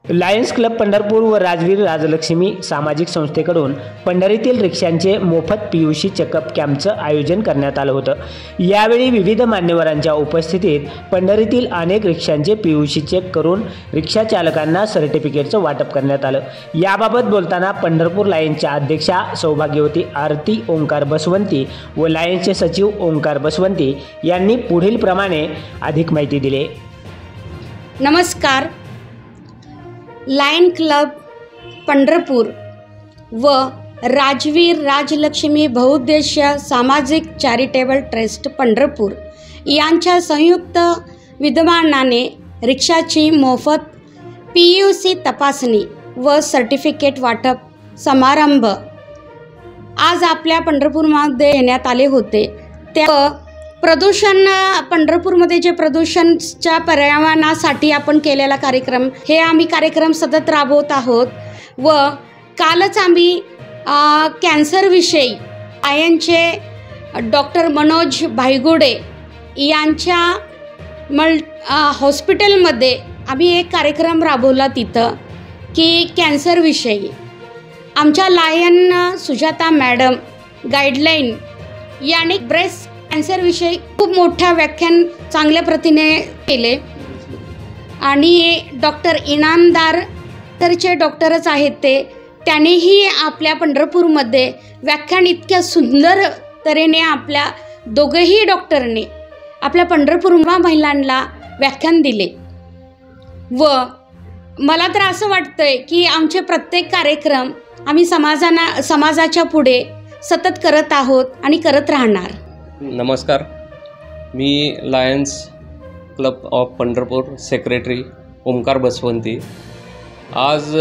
Lions club Pandharpur व राजवीर राजलक्ष्मी सामाजिक संस्थेकडून पंढरीतील रिक्षांचे मोफत पीयूसी चेकअप कॅम्पचं आयोजन करण्यात आलं होतं। यावेळी विविध मान्यवरांच्या उपस्थितीत पंढरीतील अनेक रिक्षांचे पीयूसी चेक करून रिक्षा चालकांना सर्टिफिकेटचं वाटप करण्यात आलं। याबाबत बोलताना पंढरपूर लायन्सच्या अध्यक्षा सौभाग्यवती आरती ओंकार बसवंती व लायन्सचे सचिव ओंकार बसवंती यांनी पुढील प्रमाणे अधिक माहिती दिली। नमस्कार। लायन क्लब पंढरपूर व राजवीर राजलक्ष्मी बहुउद्देशीय सामाजिक चॅरिटेबल ट्रस्ट पंढरपूर यांच्या संयुक्त विद्यमानाने रिक्षाची मोफत पीयूसी तपासणी व सर्टिफिकेट वाटप समारंभ आज आपल्या पंढरपूरमध्ये घेण्यात आले होते। त्या प्रदूषण पंढरपूरमध्ये जे प्रदूषणच्या पर्यावरणासाठी आपण केलेला कार्यक्रम हे आम्ही कार्यक्रम सतत राबवत आहोत व कालच आम्ही कॅन्सरविषयी आयनचे डॉक्टर मनोज भाईगुडे यांच्या हॉस्पिटलमध्ये आम्ही एक कार्यक्रम राबवला तिथं की कॅन्सरविषयी आमच्या लायन सुजाता मॅडम गाईडलाईन याने ब्रेस्ट कॅन्सरविषयी खूप मोठा व्याख्यान चांगल्या प्रतीने केले आणि डॉक्टर इनामदार तरचे डॉक्टरच आहेत त्यांनीही आपल्या पंढरपूरमध्ये व्याख्यान इतक्या सुंदर तऱ्हेने आपल्या दोघेही डॉक्टरने आपल्या पंढरपूर महिलांना व्याख्यान दिले व मला तर असं वाटतंय की आमचे प्रत्येक कार्यक्रम आम्ही समाजाच्या पुढे सतत करत आहोत आणि करत राहणार। नमस्कार, मी lions club of Pandharpur secretary Omkar Basavanti. आज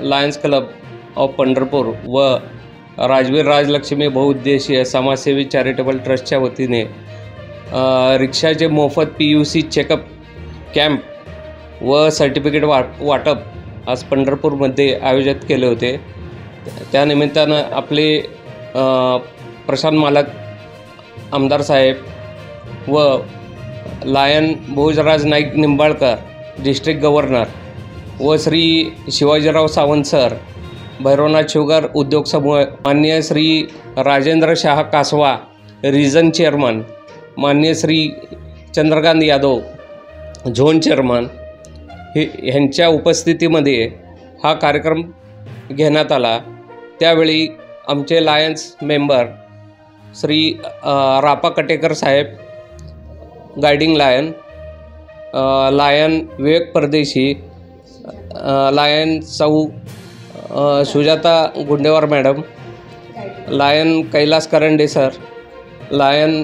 लायन्स क्लब ऑफ पंढरपूर व राजवीर राजलक्ष्मी बहुउद्देशीय समाजसेवी चॅरिटेबल ट्रस्टच्या वतीने रिक्षाचे मोफत पीयूसी चेकअप कॅम्प व सर्टिफिकेट वाटप आज पंढरपूरमध्ये आयोजित केले होते। त्यानिमित्तानं आपले प्रशांत मालक आमदार साहेब व lion Bhojraj Naik Nimbalkar district governor व श्री शिवाजीराव सावंत सर, भैरवनाथ शुगर उद्योग समूह, माननीय श्री राजेंद्र शाह कासवा रिजन चेअरमन, माननीय श्री चंद्रकांत यादव झोन चेअरमन ह्यांच्या उपस्थितीमध्ये हा कार्यक्रम घेण्यात आला। त्यावेळी आमचे लायन्स मेंबर श्री रापा कटेकर साहेब गायडिंग लायन, लायन विवेक परदेशी, लायन सौ Sujata Gundewar madam, lion Kailas Karande sir, lion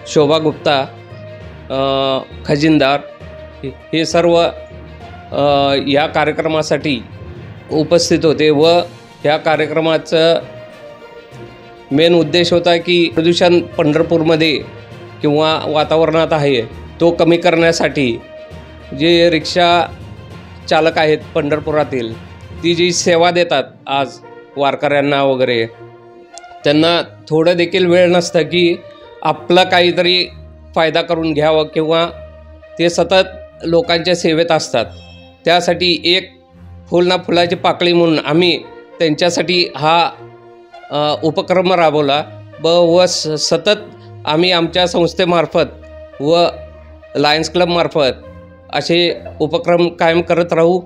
शोभा गुप्ता खजिनदार हे सर्व या कार्यक्रमासाठी उपस्थित होते व या कार्यक्रमाचा मेन उद्देश होता की प्रदूषण पंढरपूरमध्ये किंवा वातावरणात आहे तो कमी करण्यासाठी जे रिक्षा चालक आहेत पंढरपुरातील ती जी सेवा देतात आज वारकऱ्यांना वगैरे, त्यांना थोडं देखील वेळ नसतं की आपलं काहीतरी फायदा करून घ्यावं किंवा ते सतत लोकांच्या सेवेत असतात। त्यासाठी एक फुल ना फुलाची पाकळी म्हणून आम्ही त्यांच्यासाठी हा उपक्रम राबवला व सतत आम्ही आमच्या संस्थेमार्फत व लायन्स क्लबमार्फत असे उपक्रम कायम करत राहू।